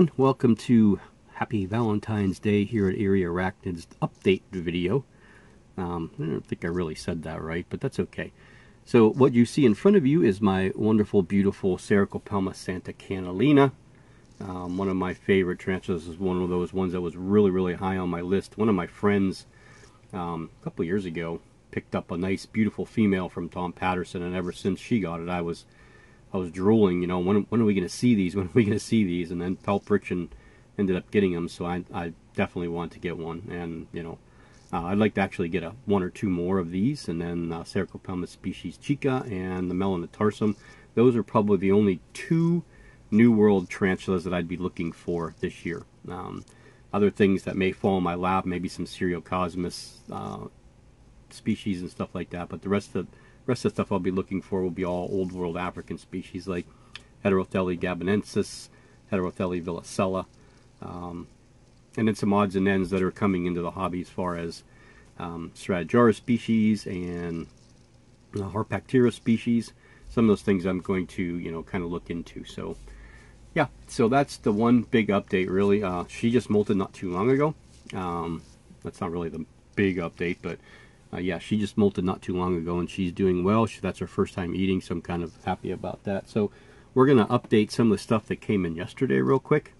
everyone, welcome to Happy Valentine's Day here at Eerie Arachnids update video. I don't think I really said that right, but that's okay. So what you see in front of you is my wonderful, beautiful Sericopelma Santa Catalina. One of my favorite tarantulas. Is one of those ones that was really high on my list. One of my friends a couple years ago picked up a nice, beautiful female from Tom Patterson, and ever since she got it, I was drooling, you know, when are we going to see these? When are we going to see these? And then Pelprichen ended up getting them, so I definitely want to get one. And, you know, I'd like to actually get one or two more of these. And then Sericopelma species Chica and the Melanatarsum. Those are probably the only two New World tarantulas that I'd be looking for this year. Other things that may fall in my lap, maybe some Seriocosmus species and stuff like that, but the rest of the stuff I'll be looking for will be all Old World African species like Heterothele gabonensis, Heterothele villicella, and then some odds and ends that are coming into the hobby as far as Stratogyra species and Harpactira species. Some of those things I'm going to, you know, kind of look into. So yeah, so that's the one big update really. She just molted not too long ago. That's not really the big update, but yeah, she just molted not too long ago, and she's doing well. That's her first time eating, so I'm kind of happy about that. So we're going to update some of the stuff that came in yesterday real quick.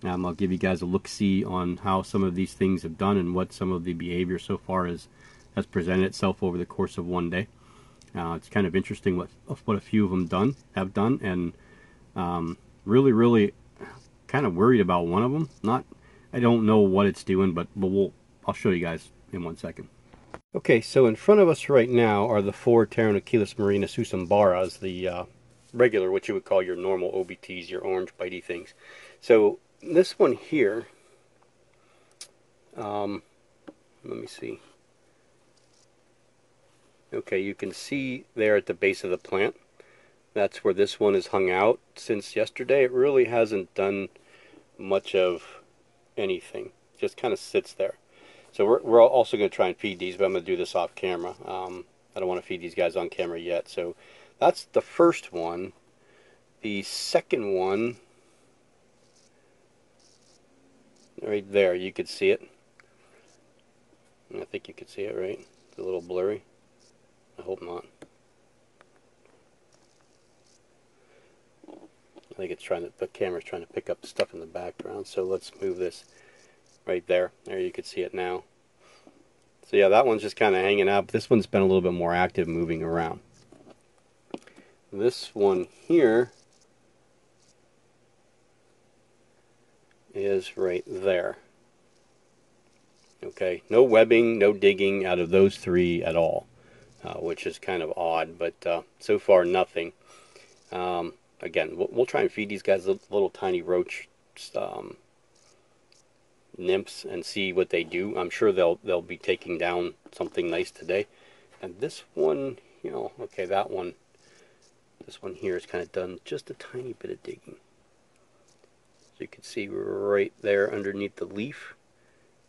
I'll give you guys a look-see on how some of these things have done and what some of the behavior so far has presented itself over the course of one day. It's kind of interesting what a few of them have done, and really kind of worried about one of them. I don't know what it's doing, but I'll show you guys in 1 second. Okay, so in front of us right now are the four Tarantula marinus usumbaras, the regular, what you would call your normal OBTs, your orange bitey things. So this one here, let me see. Okay, you can see there at the base of the plant. That's where this one is hung out since yesterday. It really hasn't done much of anything. Just kind of sits there. So we're also going to try and feed these, but I'm going to do this off camera. I don't want to feed these guys on camera yet. So that's the first one. The second one, right there, you could see it. I think you could see it, right? It's a little blurry. I hope not. I think the camera's trying to pick up stuff in the background. So let's move this. Right there. There you can see it now. So yeah, that one's just kind of hanging out. But this one's been a little bit more active moving around. This one here is right there. Okay, no webbing, no digging out of those three at all, which is kind of odd, but so far nothing. Again, we'll try and feed these guys little tiny roach nymphs and see what they do. I'm sure they'll be taking down something nice today. And this one, you know, okay, this one here is kind of done just a tiny bit of digging. So you can see right there underneath the leaf,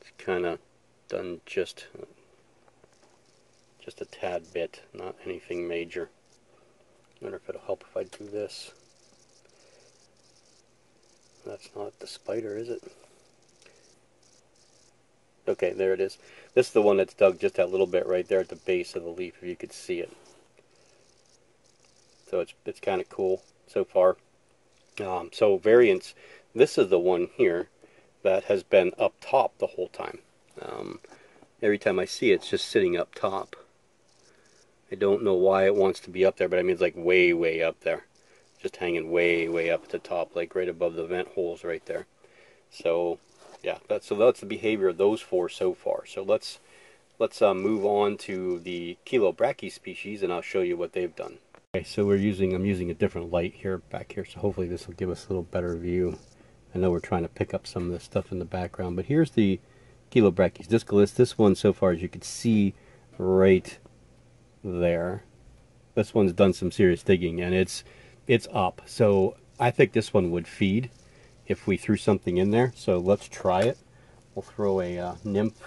it's kind of done just a tad bit, not anything major. I wonder if it'll help if I do this. That's not the spider, is it? Okay, there it is. This is the one that's dug just that little bit right there at the base of the leaf, if you could see it. So it's kind of cool so far. So variants, this is the one here that has been up top the whole time. Every time I see it, it's just sitting up top. I don't know why it wants to be up there, but I mean it's like way up there. Just hanging way up at the top, like right above the vent holes right there. So yeah, that's the behavior of those four so far. So let's move on to the Chilobrachy species, and I'll show you what they've done. Okay, so I'm using a different light here back here, so hopefully this will give us a little better view. I know we're trying to pick up some of this stuff in the background, but here's the Chilobrachys discalis. This one so far, as you can see right there, this one's done some serious digging, and it's up. So I think this one would feed if we threw something in there. So let's try it. We'll throw a nymph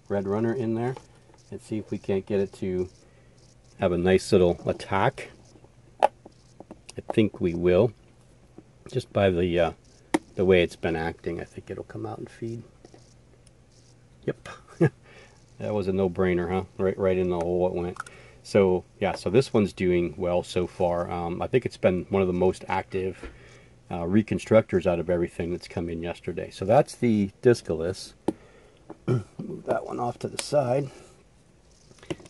red runner in there and see if we can't get it to have a nice little attack. I think we will, just by the the way it's been acting, I think it'll come out and feed. Yep. That was a no-brainer, huh? Right in the hole it went. So, yeah, so this one's doing well so far. I think it's been one of the most active reconstructors out of everything that's come in yesterday. So that's the Discalus. Move that one off to the side.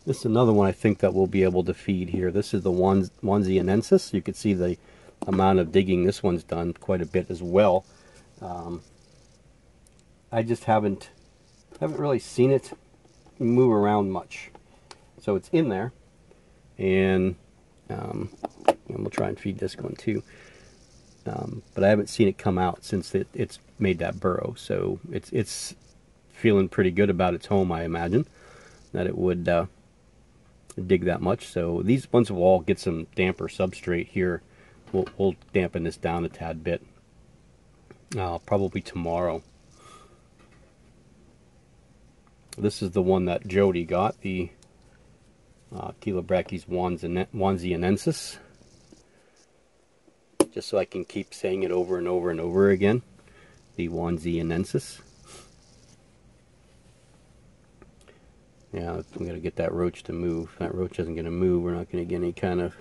This is another one I think that we'll be able to feed here. This is the Wanzianensis. You can see the amount of digging this one's done quite a bit as well. I just haven't really seen it move around much. So it's in there, and we'll try and feed this one too. But I haven't seen it come out since it's made that burrow. So it's feeling pretty good about its home, I imagine, that it would dig that much. So these ones will all get some damper substrate here. We'll dampen this down a tad bit, probably tomorrow. This is the one that Jody got, the Chilobrachys wanzianensis. Just so I can keep saying it over and over and over again. The wanzianensis. Yeah, I'm going to get that roach to move. That roach isn't going to move. We're not going to get any kind of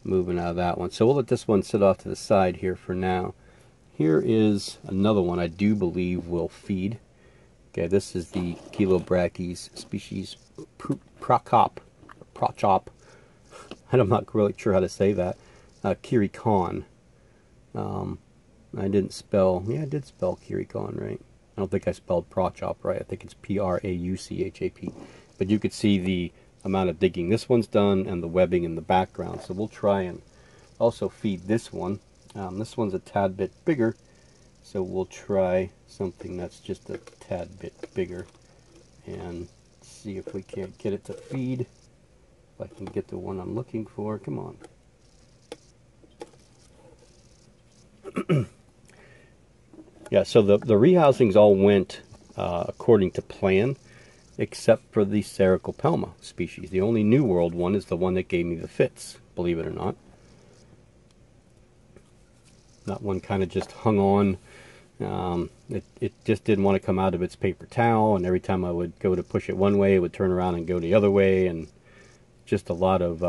moving out of that one. So we'll let this one sit off to the side here for now. Here is another one I do believe will feed. Okay, this is the Chilobrachys species Prochop. I'm not really sure how to say that. Kirikon. I didn't spell, yeah, I did spell Kirikon right. I don't think I spelled Prochop right. I think it's P-R-A-U-C-H-A-P. But you could see the amount of digging this one's done and the webbing in the background. So we'll try and also feed this one. This one's a tad bit bigger. So we'll try something that's just a tad bit bigger and see if we can't get it to feed. If I can get the one I'm looking for. Come on. Yeah, so the rehousings all went according to plan, except for the Sericopelma species. The only New World one is the one that gave me the fits, believe it or not. That one kind of just hung on. It just didn't want to come out of its paper towel, and every time I would go to push it one way, it would turn around and go the other way, and just a lot of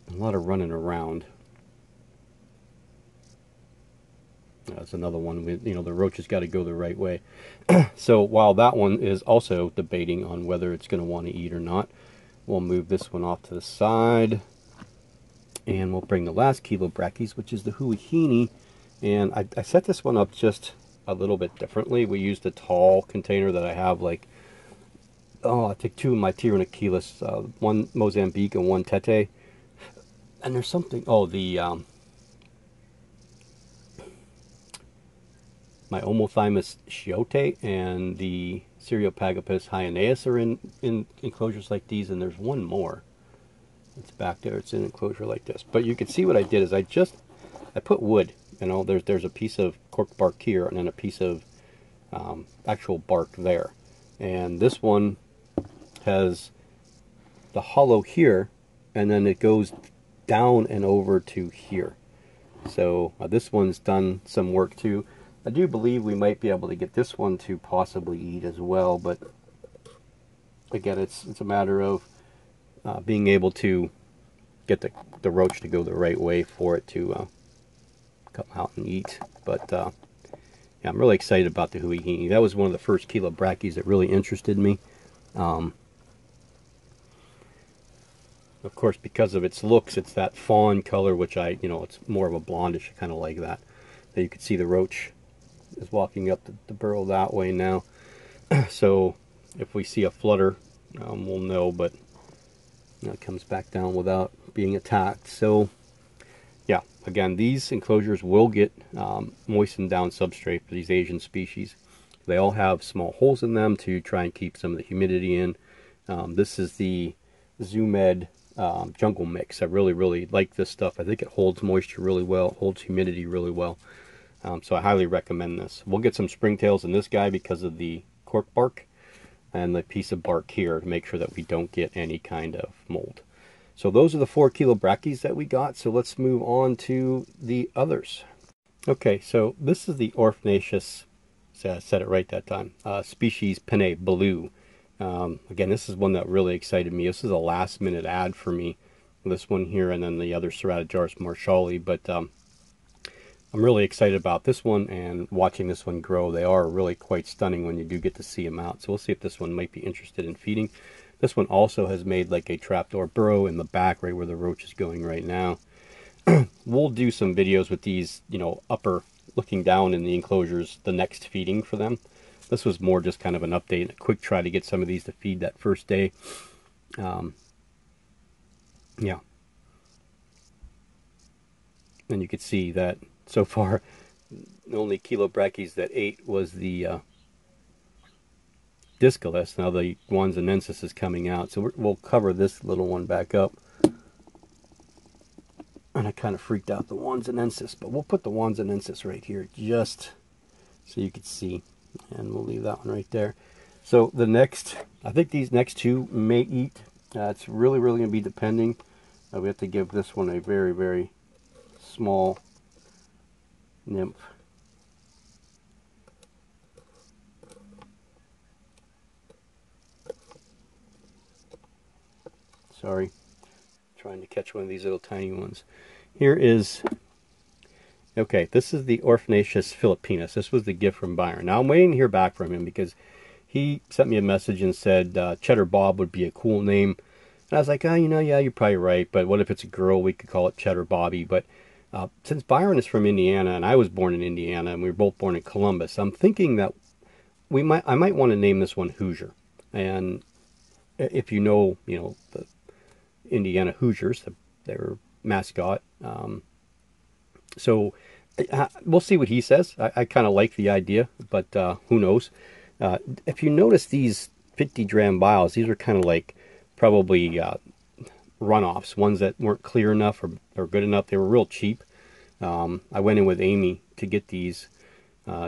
running around. That's another one with, you know, the roach has got to go the right way. So while that one is also debating on whether it's going to want to eat or not, we'll move this one off to the side, and we'll bring the last Chilobrachys, which is the Huahine. And I set this one up just a little bit differently. We used a tall container that I have, like, I take two of my Tyrannochilus, one Mozambique and one Tete. And there's something, my Omothymus chiote and the Cereopagopus hyaeneus are in enclosures like these, and there's one more. It's back there. It's in an enclosure like this. But you can see what I did is I put wood. You know, there's a piece of cork bark here, and then a piece of actual bark there. And this one has the hollow here, and then it goes down and over to here. So this one's done some work too. I do believe we might be able to get this one to possibly eat as well, but again, it's a matter of being able to get the roach to go the right way for it to come out and eat. But yeah, I'm really excited about the Huahine. That was one of the first Chilobrachys that really interested me. Of course, because of its looks, it's that fawn color, which it's more of a blondish, kind of like that. So you can see the roach is walking up the burrow that way now. So if we see a flutter, we'll know, but it comes back down without being attacked. So yeah, again, these enclosures will get moistened down substrate for these Asian species. They all have small holes in them to try and keep some of the humidity in. This is the Zoomed jungle mix. I really like this stuff. I think it holds moisture really well, holds humidity really well. So I highly recommend this. We'll get some springtails in this guy because of the cork bark and the piece of bark here to make sure that we don't get any kind of mold. So those are the 4 kilo brackies that we got. So let's move on to the others. Okay, so this is the Orphnaceous, so I said it right that time, species Penne Blue. Again, this is one that really excited me. This is a last minute ad for me. This one here, and then the other Ceratogyrus marshalli. But I'm really excited about this one and watching this one grow. They are really quite stunning when you do get to see them out. So we'll see if this one might be interested in feeding. This one also has made like a trapdoor burrow in the back, right where the roach is going right now. We'll do some videos with these, you know, upper looking down in the enclosures, the next feeding for them. This was more just kind of an update, a quick try to get some of these to feed that first day. Yeah. And you could see that so far, the only kilo brackies that ate was the Discalus. Now the Wanzenensis is coming out, so we'll cover this little one back up. And I kind of freaked out the Wanzenensis, but we'll put the Wanzenensis right here just so you could see. And we'll leave that one right there. So the next, I think these next two may eat. It's really going to be depending. We have to give this one a very, very small nymph. Sorry, trying to catch one of these little tiny ones. Here is, okay, this is the Orphnaceous philippinus. This was the gift from Byron. Now I'm waiting to hear back from him because he sent me a message and said Cheddar Bob would be a cool name. And I was like, oh, you know, yeah, you're probably right, but what if it's a girl? We could call it Cheddar Bobby. But since Byron is from Indiana and I was born in Indiana and we were both born in Columbus, I'm thinking that I might want to name this one Hoosier. And if you know the Indiana Hoosiers, their mascot. So we'll see what he says. I kind of like the idea, but who knows? If you notice these 50 gram vials, these are kind of like probably runoffs, ones that weren't clear enough or good enough. They were real cheap. I went in with Amy to get these.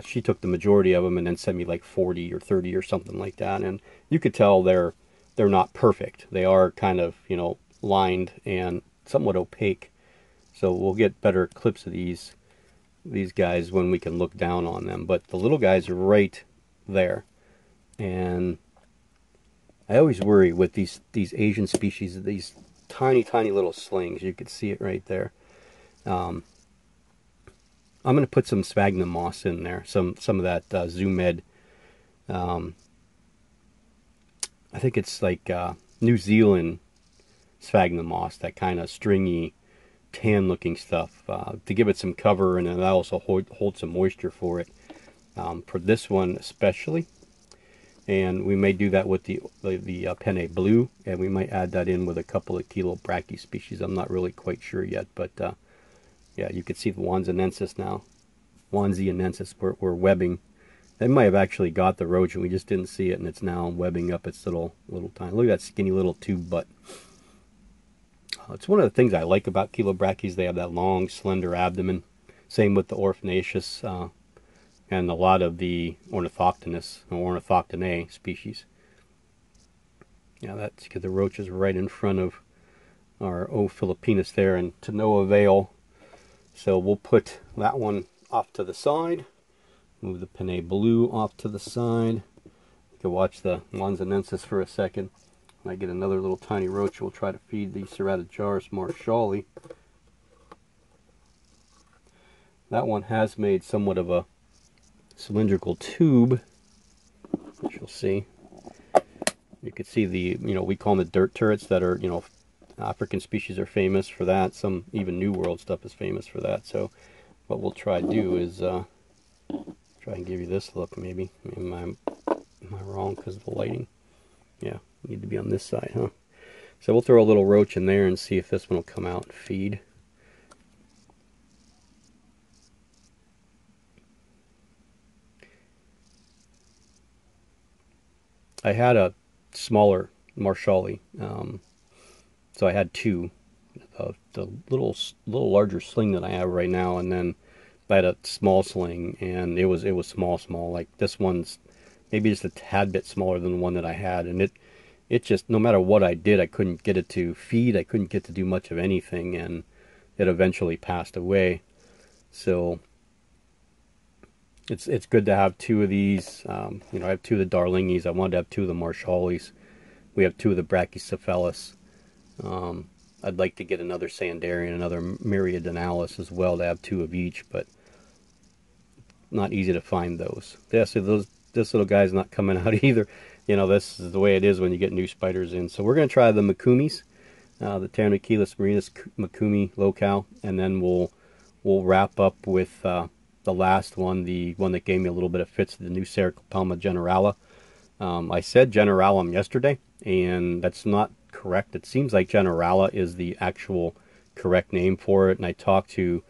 She took the majority of them and then sent me like 40 or 30 or something like that. And you could tell they're not perfect. They are kind of, you know, lined and somewhat opaque. So we'll get better clips of these guys when we can look down on them. But the little guys are right there. And I always worry with these Asian species, these tiny little slings. You could see it right there. I'm going to put some sphagnum moss in there, some of that Zoomed. I think it's like New Zealand sphagnum moss, that kind of stringy, tan-looking stuff, to give it some cover, and then also hold some moisture for it. For this one especially. And we may do that with the Penne Blue, and we might add that in with a couple of kilo brachy species. I'm not really quite sure yet, but yeah, you can see the Wanzenensis now. Wanzenensis, we're webbing. They might have actually got the roach, and we just didn't see it, and it's now webbing up its little tiny. Look at that skinny little tube butt. It's one of the things I like about kilo bracchies. They have that long, slender abdomen. Same with the Orphnaceous. And a lot of the Ornithoctonus or Ornithoctonae species. Yeah, that's because the roach is right in front of our O. philippinus there, and to no avail. So we'll put that one off to the side. Move the Penne Blue off to the side. You can watch the Wanzenensis for a second. When I get another little tiny roach, we'll try to feed the Ceratogyrus marshalli. That one has made somewhat of a cylindrical tube, which you'll see. You can see the, we call them the dirt turrets that are, African species are famous for that. Some even New World stuff is famous for that. So what we'll try to do is try and give you this look, maybe. Am I wrong because of the lighting? Yeah, need to be on this side, huh? So we'll throw a little roach in there and see if this one will come out and feed. I had a smaller marshalli, so I had two. The little larger sling that I have right now, and then I had a small sling, and it was small. Like this one's maybe just a tad bit smaller than the one that I had, and it just, no matter what I did, I couldn't get it to feed. I couldn't get to do much of anything, and it eventually passed away. So it's good to have two of these. You know, I have two of the Darlingies. I wanted to have two of the Marshallies. We have two of the Brachycephalus. I'd like to get another Sandarian, another Myriadonalis as well, to have two of each, but not easy to find those. Yeah, so this little guy's not coming out either. You know, this is the way it is when you get new spiders in. So we're going to try the Makumis, the Tarantula marinus Makumi locale, and then we'll wrap up with the last one, the one that gave me a little bit of fits, the new Sericopelma generala. I said generalum yesterday, and that's not correct. It seems like generala is the actual correct name for it, and I talked to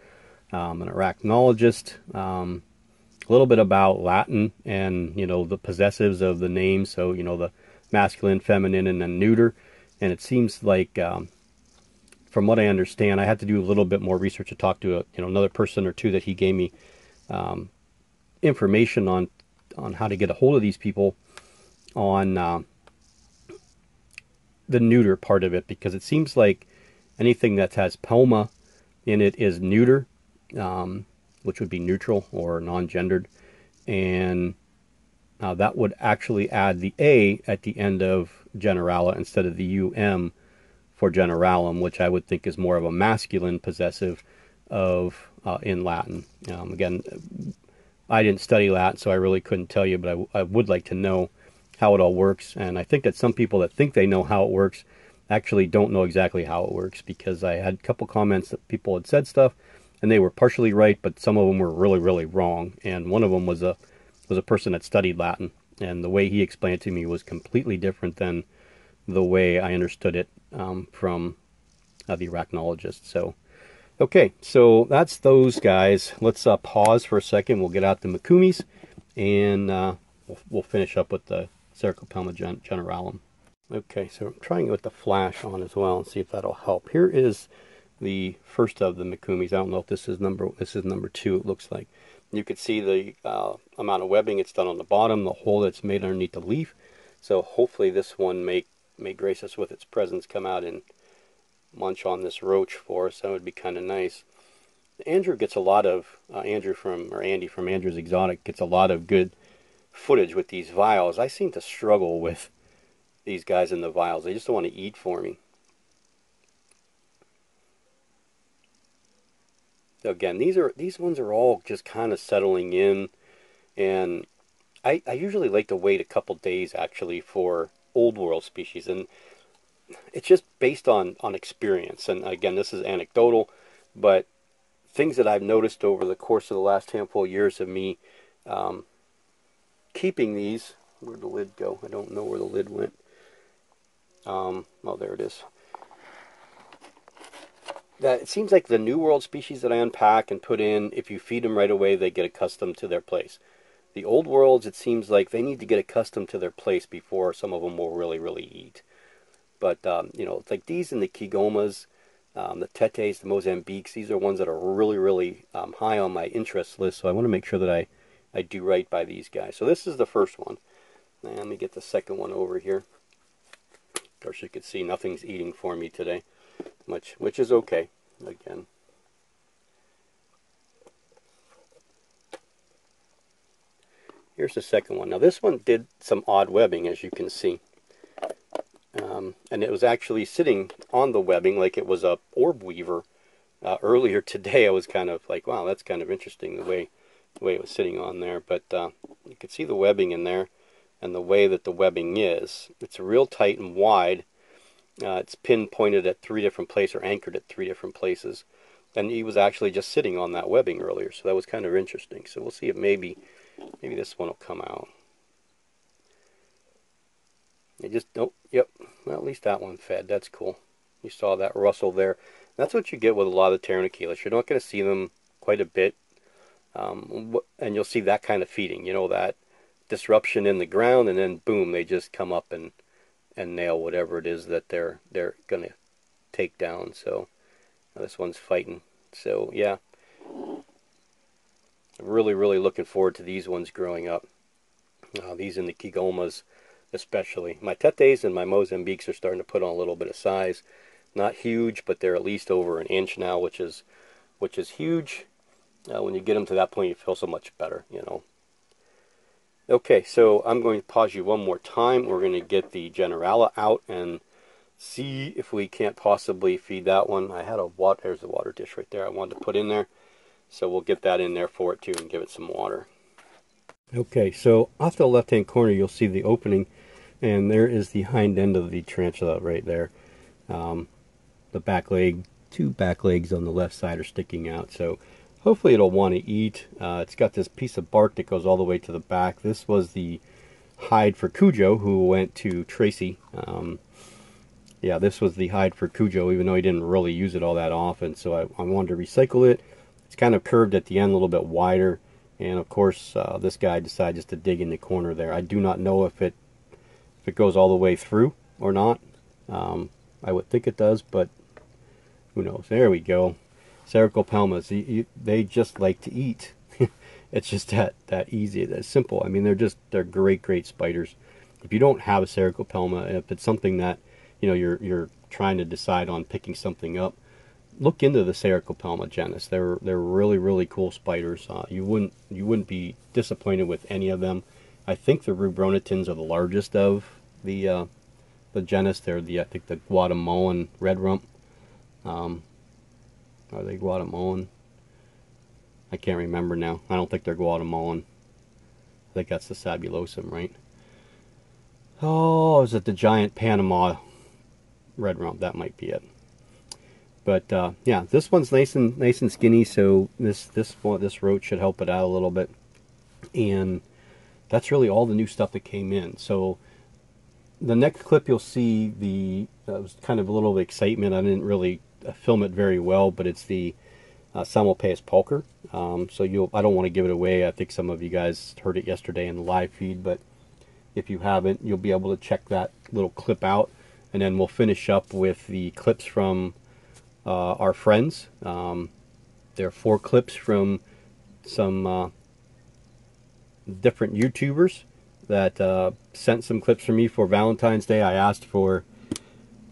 an arachnologist a little bit about Latin and, you know, the possessives of the name, so, you know, the masculine, feminine, and then neuter. And it seems like, from what I understand, I had to do a little bit more research to talk to another person or two that he gave me information on how to get a hold of these people on the neuter part of it, because it seems like anything that has pelma in it is neuter, which would be neutral or non-gendered, and that would actually add the A at the end of generala instead of the UM for generalum, which I would think is more of a masculine possessive of in Latin. Again, I didn't study Latin, so I really couldn't tell you, but I would like to know how it all works. And I think that some people that think they know how it works actually don't know exactly how it works, because I had a couple comments that people had said stuff and they were partially right, but some of them were really, really wrong. And one of them was a person that studied Latin, and the way he explained it to me was completely different than the way I understood it from the arachnologist. So, okay, so that's those guys. Let's pause for a second. We'll get out the Makumis, and we'll finish up with the Sericopelma generalum. Okay, so I'm trying it with the flash on as well and see if that'll help. Here is the first of the Makumis. I don't know if this is number 2, it looks like. You can see the amount of webbing it's done on the bottom, the hole that's made underneath the leaf. So hopefully this one may grace us with its presence, come out and munch on this roach for us. That would be kind of nice. Andrew gets a lot of, Andy from Andrew's Exotic gets a lot of good footage with these vials. I seem to struggle with these guys in the vials. They just don't want to eat for me. So again, these ones are all just kind of settling in, and I usually like to wait a couple days actually for old world species, and it's just based on experience. And again, this is anecdotal, but things that I've noticed over the course of the last handful of years of me keeping these. Where'd the lid go? I don't know where the lid went. Oh, there it is. That it seems like the New World species that I unpack and put in, if you feed them right away, they get accustomed to their place. The Old Worlds, it seems like they need to get accustomed to their place before some of them will really, really eat. But, you know, it's like these and the Kigomas, the Tetes, the Mozambiques, these are ones that are really, really high on my interest list, so I want to make sure that I do right by these guys. So this is the first one. And let me get the second one over here. Of course, you can see nothing's eating for me today, which is okay, again. Here's the second one. Now this one did some odd webbing, as you can see. And it was actually sitting on the webbing like it was a orb weaver. Earlier today I was kind of like, wow, that's kind of interesting the way it was sitting on there. But you can see the webbing in there, and the way that the webbing is. It's real tight and wide. It's pinpointed at 3 different places, or anchored at 3 different places. And he was actually just sitting on that webbing earlier, so that was kind of interesting. So we'll see if maybe this one will come out. It just, oh, yep, well, at least that one fed. That's cool. You saw that rustle there. That's what you get with a lot of the Tarantula. You're not going to see them quite a bit, and you'll see that kind of feeding. You know, that disruption in the ground, and then boom, they just come up and nail whatever it is that they're going to take down. So this one's fighting. So yeah, really, really looking forward to these ones growing up. These in the Kigomas. especially. My Tetes and my Mozambiques are starting to put on a little bit of size. Not huge, but they're at least over an inch now, which is huge. When you get them to that point, you feel so much better, you know. Okay, so I'm going to pause you one more time. We're going to get the Generala out and see if we can't possibly feed that one. I had a water, there's the water dish right there I wanted to put in there. So we'll get that in there for it too and give it some water. Okay, so off the left-hand corner you'll see the opening, and there is the hind end of the tarantula right there. The back leg, two back legs on the left side are sticking out, so hopefully it'll want to eat. It's got this piece of bark that goes all the way to the back. This was the hide for Cujo, who went to Tracy. Yeah, this was the hide for Cujo, even though he didn't really use it all that often, so I wanted to recycle it. It's kind of curved at the end, a little bit wider, and of course this guy decided just to dig in the corner there. I do not know if it goes all the way through or not. I would think it does, but who knows. There we go. Sarcopelmas, they just like to eat. It's just that easy, that simple. I mean, they're great spiders. If you don't have a Sarcopelma, if it's something that, you know, you're trying to decide on picking something up, look into the Sarcopelma genus. They're really cool spiders. You wouldn't be disappointed with any of them. I think the Rubronitins are the largest of the genus. They're I think the Guatemalan red rump. Are they Guatemalan? I can't remember now. I don't think they're Guatemalan. I think that's the Sabulosum, right? Oh, is it the giant Panama red rump? That might be it. But yeah, this one's nice and skinny, so this roach should help it out a little bit. And that's really all the new stuff that came in. So the next clip you'll see was kind of a little excitement. I didn't really film it very well, but it's the Simulpaeus pulcher. So I don't want to give it away. I think some of you guys heard it yesterday in the live feed, but if you haven't, you'll be able to check that little clip out, and then we'll finish up with the clips from our friends. There are 4 clips from some different YouTubers that sent some clips for me for Valentine's Day. I asked for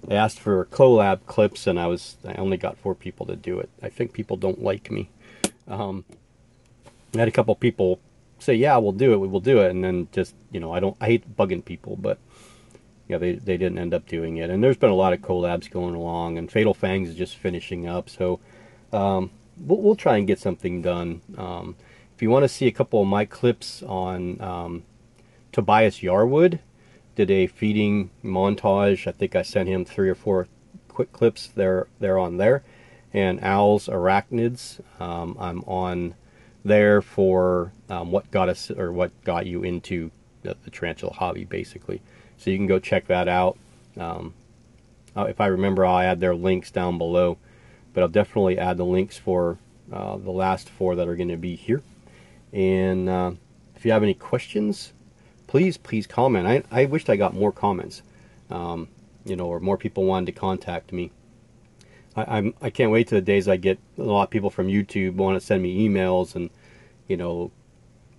collab clips, and I only got 4 people to do it. I think people don't like me. I had a couple people say, yeah, we'll do it, we will do it, and then just, you know, I hate bugging people, but yeah, they didn't end up doing it. And there's been a lot of collabs going along, and Fatal Fangs is just finishing up, so we'll try and get something done. If you want to see a couple of my clips on Tobias Yarwood, did a feeding montage. I think I sent him 3 or 4 quick clips. They're on there. And Al's Arachnids, I'm on there for what got you into the tarantula hobby, basically. So you can go check that out. If I remember, I'll add their links down below, but I'll definitely add the links for the last 4 that are going to be here. And if you have any questions, please comment. I wished I got more comments, you know, or more people wanted to contact me. I can't wait till the days I get a lot of people from YouTube want to send me emails and, you know,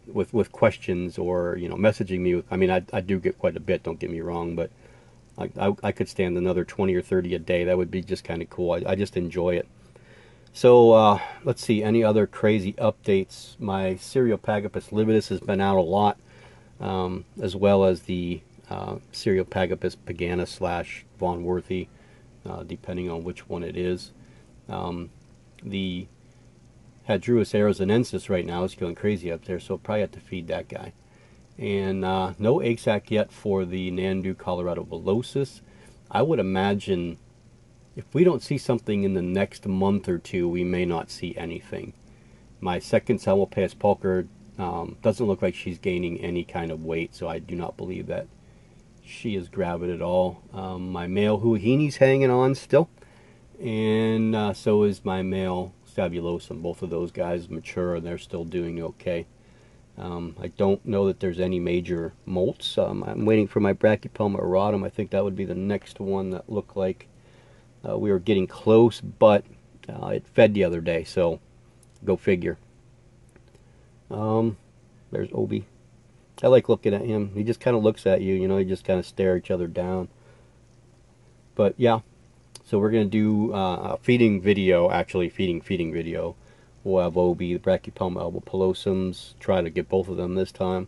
with questions, or, you know, messaging me with, I mean, I do get quite a bit, don't get me wrong, but I could stand another 20 or 30 a day. That would be just kind of cool. I just enjoy it. So let's see, any other crazy updates. My Cereopagopus lividus has been out a lot, as well as the Cereopagopus pagana / Von Worthy, depending on which one it is. The Hadruus arizonensis right now is going crazy up there, so I'll probably have to feed that guy. And no eggsac yet for the Nandu Colorado villosus. I would imagine if we don't see something in the next month or 2, we may not see anything. My second Simulpaeus pulcher doesn't look like she's gaining any kind of weight, so I do not believe that she is gravid at all. My male Huahini's hanging on still, and so is my male Sabulosum. Both of those guys mature, and they're still doing okay. I don't know that there's any major molts. I'm waiting for my Brachypelma auratum. I think that would be the next one that looked like we were getting close, but it fed the other day, so go figure. There's Obi. I like looking at him. He just kind of looks at you, you know, you just kind of stare each other down. But yeah, so we're going to do a feeding video, actually feeding video. We'll have OB, the Brachypelma albopilosums, try to get both of them this time.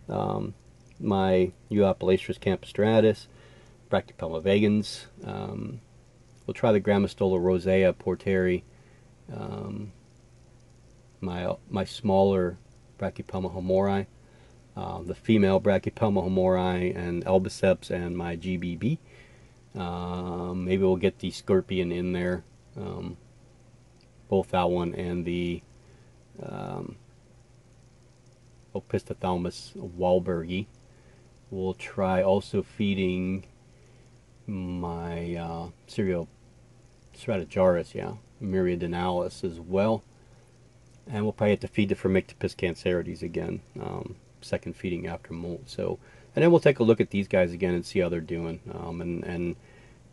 My Euopilastris campostratus, Brachypelma vagans. We'll try the Grammostola rosea porteri. My smaller Brachypelma homori. The female Brachypelma homori and albiceps, and my GBB. Maybe we'll get the scorpion in there, both that one and the Opisthothalamus wahlbergi. We'll try also feeding my Cereal Stratojaris, yeah, Myriadonalis as well. And we'll probably have to feed the Phormictopus cancerides again, second feeding after molt. So, and then we'll take a look at these guys again and see how they're doing. And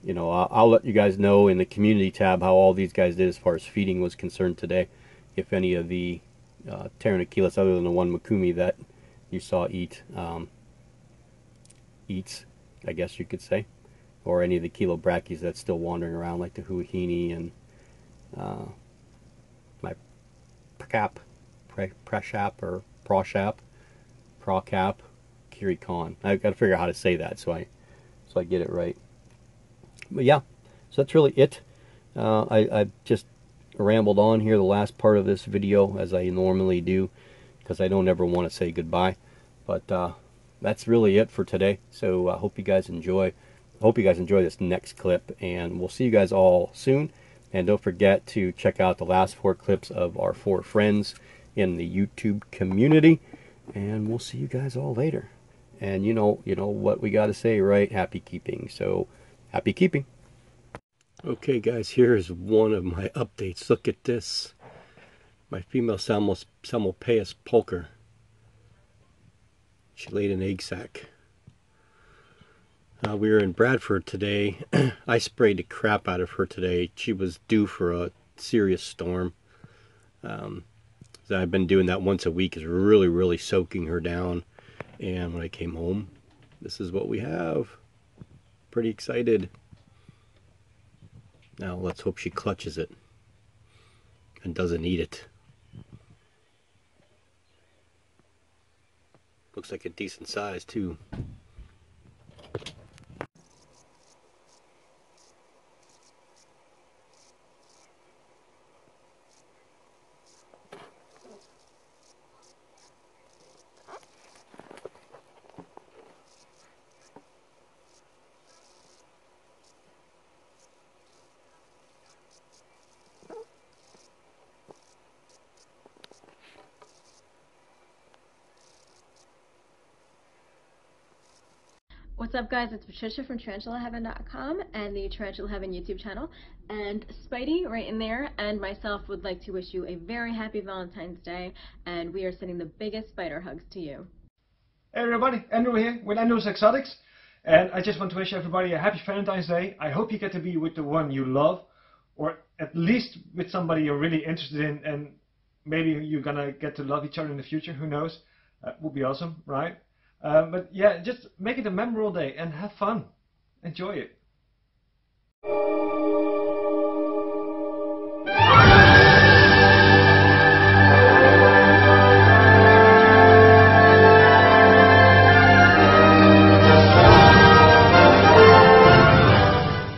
you know, I'll let you guys know in the community tab how all these guys did as far as feeding was concerned today. If any of the Tarantula, other than the one Mikumi that you saw eats, I guess you could say, or any of the Chilobrachys that's still wandering around, like the Huahini and my Prashap or Proshap, Kirikon. I've got to figure out how to say that so I get it right. But yeah, so that's really it. I just rambled on here the last part of this video, as I normally do, because I don't ever want to say goodbye. But that's really it for today. So I hope you guys enjoy. I hope you guys enjoy this next clip, and we'll see you guys all soon. And don't forget to check out the last 4 clips of our 4 friends in the YouTube community. And we'll see you guys all later. And you know what we got to say, right? Happy keeping. So happy keeping. Okay, guys, here's one of my updates. Look at this. My female Psalmopoeus pulcher. She laid an egg sac. We were in Bradford today. I sprayed the crap out of her today. She was due for a serious storm. I've been doing that once a week, is really soaking her down. And when I came home, this is what we have. Pretty excited. Now let's hope she clutches it and doesn't eat it. Looks like a decent size too. What's up, guys? It's Patricia from TarantulaHeaven.com and the Tarantula Heaven YouTube channel. And Spidey, right in there, and myself would like to wish you a very happy Valentine's Day, and we are sending the biggest spider hugs to you. Hey everybody, Andrew here with Andrew's Exotics, and I just want to wish everybody a happy Valentine's Day. I hope you get to be with the one you love, or at least with somebody you're really interested in, and maybe you're gonna get to love each other in the future, who knows. Would be awesome, right? But yeah, just make it a memorable day and have fun. Enjoy it.